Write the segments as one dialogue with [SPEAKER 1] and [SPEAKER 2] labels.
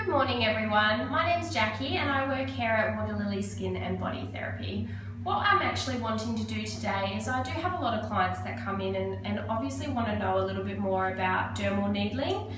[SPEAKER 1] Good morning everyone, my name's Jackie and I work here at Waterlily Skin and Body Therapy. What I'm actually wanting to do today is I do have a lot of clients that come in and obviously want to know a little bit more about dermal needling.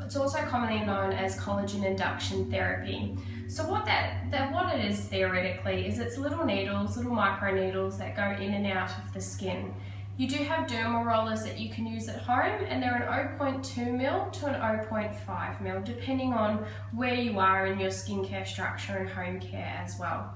[SPEAKER 1] It's also commonly known as collagen induction therapy. So what it is theoretically is it's little needles, little micro needles that go in and out of the skin. You do have dermal rollers that you can use at home and they're an 0.2 mil to an 0.5 mil depending on where you are in your skincare structure and home care as well.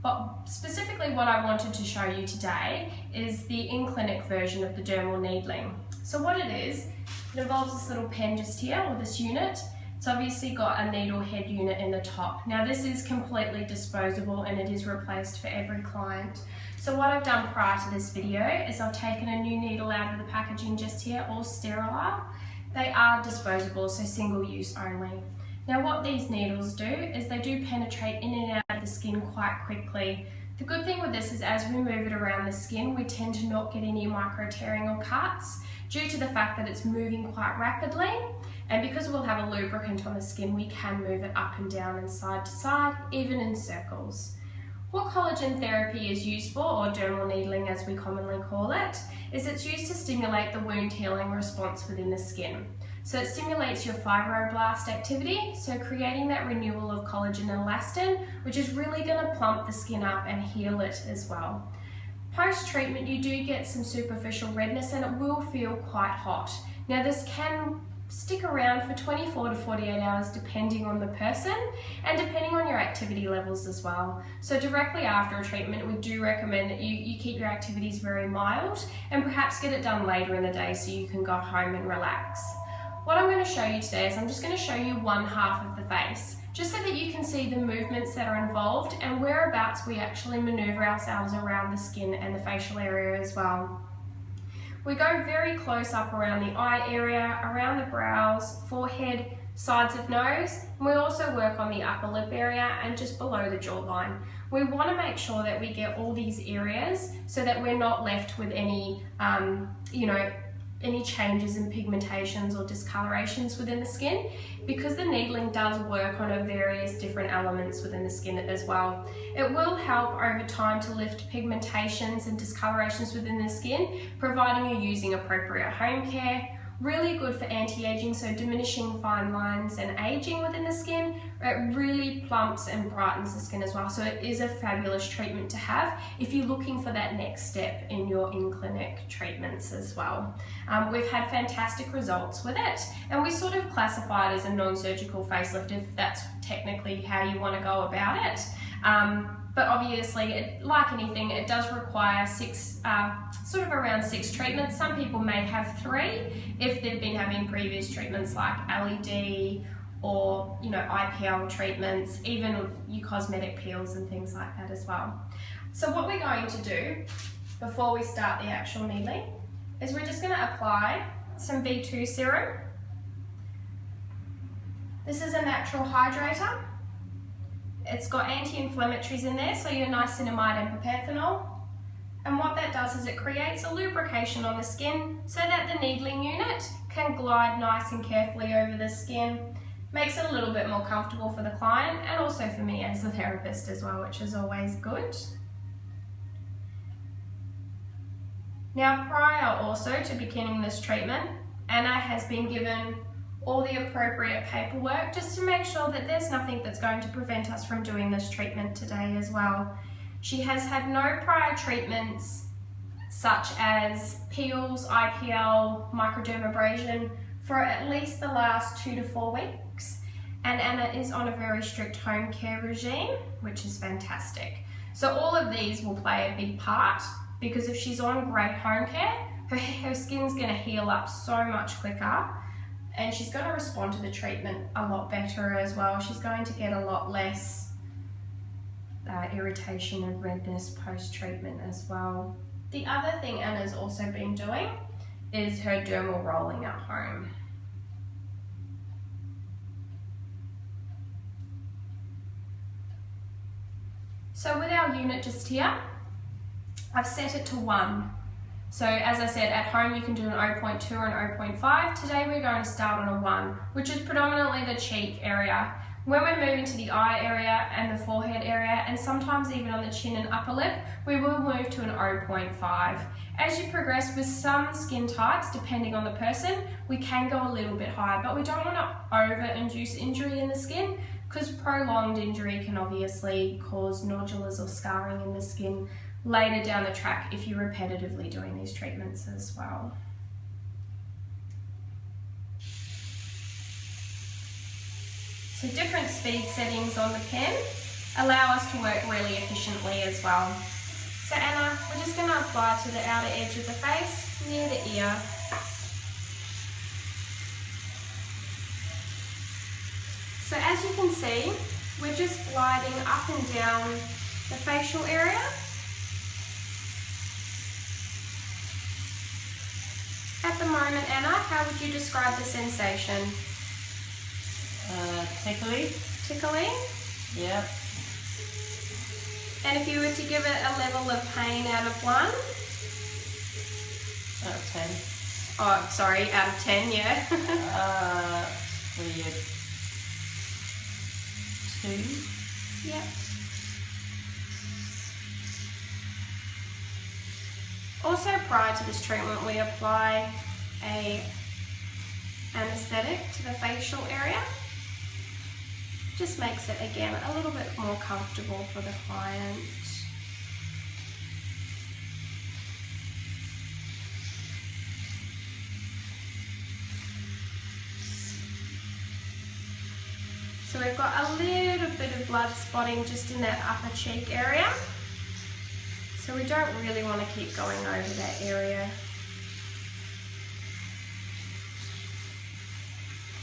[SPEAKER 1] But specifically what I wanted to show you today is the in-clinic version of the dermal needling. So what it is, it involves this little pen just here, or this unit. It's obviously got a needle head unit in the top. Now this is completely disposable and it is replaced for every client. So what I've done prior to this video is I've taken a new needle out of the packaging just here, all sterile. They are disposable, so single use only. Now what these needles do is they do penetrate in and out of the skin quite quickly. The good thing with this is as we move it around the skin, we tend to not get any micro tearing or cuts due to the fact that it's moving quite rapidly. And because we'll have a lubricant on the skin, we can move it up and down and side to side, even in circles. What collagen therapy is used for, or dermal needling as we commonly call it, is it's used to stimulate the wound healing response within the skin. So it stimulates your fibroblast activity, so creating that renewal of collagen and elastin, which is really going to plump the skin up and heal it as well. Post-treatment, you do get some superficial redness and it will feel quite hot. Now this can stick around for 24 to 48 hours depending on the person and depending on your activity levels as well. So directly after a treatment, we do recommend that you keep your activities very mild and perhaps get it done later in the day so you can go home and relax. What I'm going to show you today is I'm just going to show you one half of the face, just so that you can see the movements that are involved and whereabouts we actually maneuver ourselves around the skin and the facial area as well. We go very close up around the eye area, around the brows, forehead, sides of nose, and we also work on the upper lip area and just below the jawline. We want to make sure that we get all these areas so that we're not left with any, any changes in pigmentations or discolorations within the skin, because the needling does work on various different elements within the skin as well. It will help over time to lift pigmentations and discolorations within the skin, providing you're using appropriate home care. Really good for anti-aging, so diminishing fine lines and aging within the skin. It really plumps and brightens the skin as well, so it is a fabulous treatment to have if you're looking for that next step in your in-clinic treatments as well. We've had fantastic results with it, and we sort of classify it as a non-surgical facelift if that's technically how you want to go about it. But obviously, like anything, it does require around six treatments. Some people may have 3 if they've been having previous treatments like LED or IPL treatments, even your cosmetic peels and things like that as well. So what we're going to do before we start the actual needling is we're just going to apply some B2 serum. This is a natural hydrator. It's got anti-inflammatories in there, so your niacinamide and propanthenol. And what that does is it creates a lubrication on the skin so that the needling unit can glide nice and carefully over the skin. Makes it a little bit more comfortable for the client and also for me as the therapist as well, which is always good. Now, prior also to beginning this treatment, Anna has been given all the appropriate paperwork just to make sure that there's nothing that's going to prevent us from doing this treatment today as well. She has had no prior treatments such as peels, IPL, microdermabrasion for at least the last 2 to 4 weeks. And Anna is on a very strict home care regime, which is fantastic. So all of these will play a big part, because if she's on great home care, her skin's going to heal up so much quicker. And she's going to respond to the treatment a lot better as well. She's going to get a lot less irritation and redness post-treatment as well. The other thing Anna's also been doing is her dermal rolling at home. So with our unit just here, I've set it to 1. So as I said, at home you can do an 0.2 or an 0.5. Today we're going to start on a 1, which is predominantly the cheek area. When we're moving to the eye area and the forehead area, and sometimes even on the chin and upper lip, we will move to an 0.5. As you progress with some skin types, depending on the person, we can go a little bit higher, but we don't want to over-induce injury in the skin, because prolonged injury can obviously cause nodulars or scarring in the skin later down the track if you're repetitively doing these treatments as well. So different speed settings on the pen allow us to work really efficiently as well. So Anna, we're just going to apply to the outer edge of the face, near the ear. So as you can see, we're just gliding up and down the facial area. At the moment, Anna, how would you describe the sensation?
[SPEAKER 2] Tickly.
[SPEAKER 1] Tickly?
[SPEAKER 2] Yeah.
[SPEAKER 1] And if you were to give it a level of pain out of 1?
[SPEAKER 2] Out of 10.
[SPEAKER 1] Oh, sorry, out of 10, yeah.
[SPEAKER 2] Weird. 2.
[SPEAKER 1] Yep. Also, prior to this treatment, we apply a anaesthetic to the facial area. Just makes it, again, a little bit more comfortable for the client. So we've got a little bit of blood spotting just in that upper cheek area. So we don't really want to keep going over that area.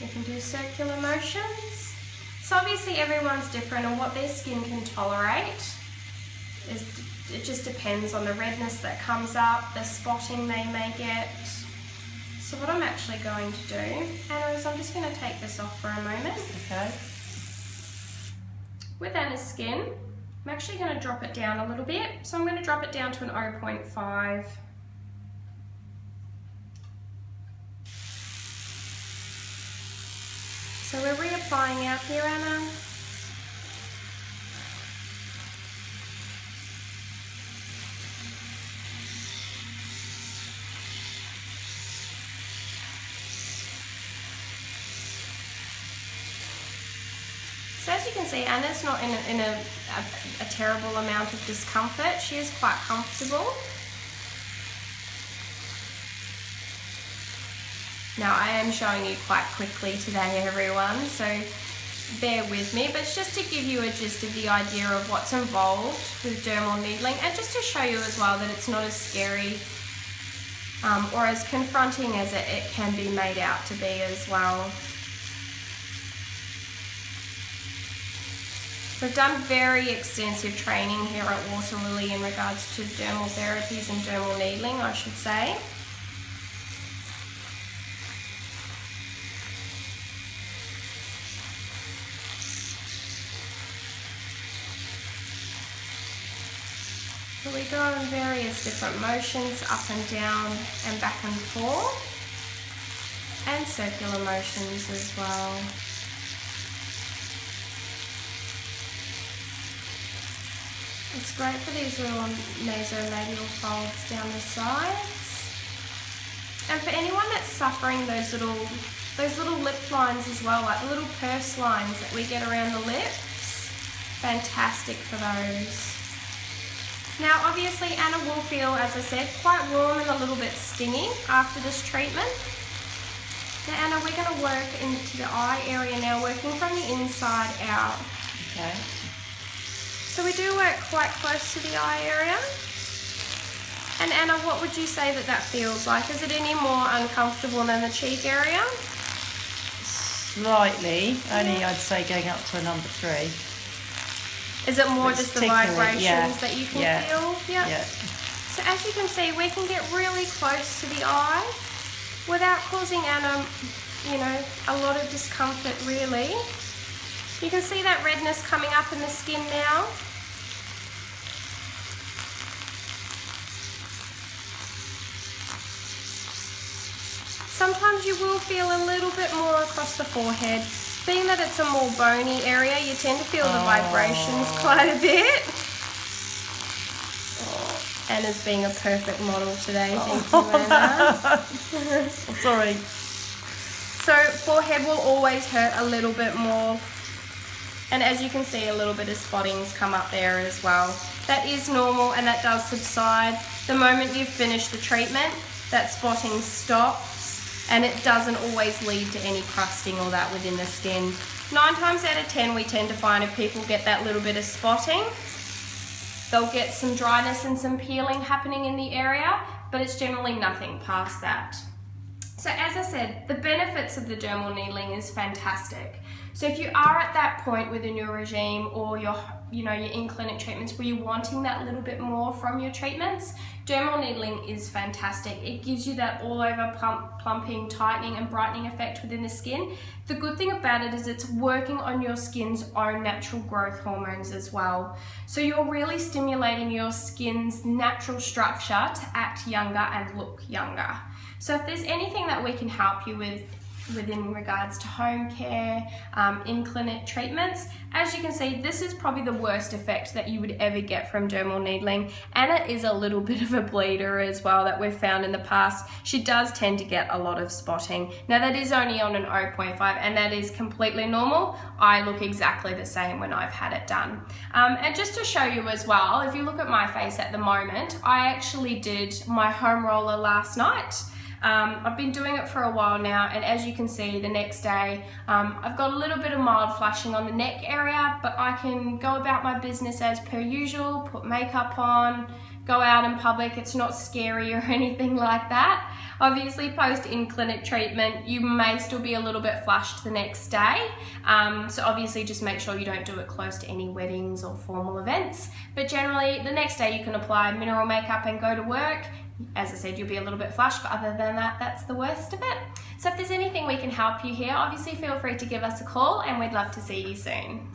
[SPEAKER 1] You can do circular motions. So obviously everyone's different and what their skin can tolerate. It just depends on the redness that comes up, the spotting they may get. So what I'm actually going to do, Anna, is I'm just going to take this off for a moment.
[SPEAKER 2] Okay.
[SPEAKER 1] With Anna's skin, I'm actually going to drop it down a little bit. So I'm going to drop it down to an 0.5. So we're reapplying out here, Anna. So as you can see, Anna's not in a terrible amount of discomfort. She is quite comfortable. Now I am showing you quite quickly today, everyone, so bear with me, but it's just to give you a gist of the idea of what's involved with dermal needling, and just to show you as well that it's not as scary or as confronting as it can be made out to be as well. We've done very extensive training here at Waterlily in regards to dermal therapies and dermal needling, I should say. So we go in various different motions, up and down and back and forth, and circular motions as well. It's great for these little nasolabial folds down the sides. And for anyone that's suffering those little lip lines as well, like the little purse lines that we get around the lips, fantastic for those. Now obviously Anna will feel, as I said, quite warm and a little bit stingy after this treatment. Now Anna, we're going to work into the eye area now, working from the inside out.
[SPEAKER 2] Okay.
[SPEAKER 1] So we do work quite close to the eye area. And Anna, what would you say that feels like? Is it any more uncomfortable than the cheek area?
[SPEAKER 2] Slightly, only I'd say going up to a number 3.
[SPEAKER 1] Is it more just the vibrations that you can feel?
[SPEAKER 2] Yeah.
[SPEAKER 1] So as you can see, we can get really close to the eye without causing Anna, a lot of discomfort really. You can see that redness coming up in the skin now. sometimes you will feel a little bit more across the forehead. Being that it's a more bony area, you tend to feel the vibrations quite a bit. Anna's being a perfect model today. Thank you, Anna.
[SPEAKER 2] Sorry.
[SPEAKER 1] So forehead will always hurt a little bit more. And as you can see, a little bit of spottings come up there as well. That is normal and that does subside. The moment you've finished the treatment, that spotting stops and it doesn't always lead to any crusting or that within the skin. 9 times out of 10, we tend to find if people get that little bit of spotting, they'll get some dryness and some peeling happening in the area, but it's generally nothing past that. So as I said, the benefits of the dermal needling is fantastic. So if you are at that point within your regime or your in-clinic treatments where you're wanting that little bit more from your treatments, dermal needling is fantastic. It gives you that all over plumping, tightening and brightening effect within the skin. The good thing about it is it's working on your skin's own natural growth hormones as well. So you're really stimulating your skin's natural structure to act younger and look younger. So if there's anything that we can help you with within regards to home care, in-clinic treatments, as you can see, this is probably the worst effect that you would ever get from dermal needling. Anna is a little bit of a bleeder as well that we've found in the past. She does tend to get a lot of spotting. Now that is only on an 0.5 and that is completely normal. I look exactly the same when I've had it done. And just to show you as well, if you look at my face at the moment, I actually did my home roller last night. I've been doing it for a while now, and as you can see, the next day I've got a little bit of mild flushing on the neck area, but I can go about my business as per usual, put makeup on, go out in public. It's not scary or anything like that. Obviously post in-clinic treatment you may still be a little bit flushed the next day, so obviously just make sure you don't do it close to any weddings or formal events, but generally the next day you can apply mineral makeup and go to work. As I said, you'll be a little bit flushed, but other than that, that's the worst of it. So if there's anything we can help you here, obviously feel free to give us a call and we'd love to see you soon.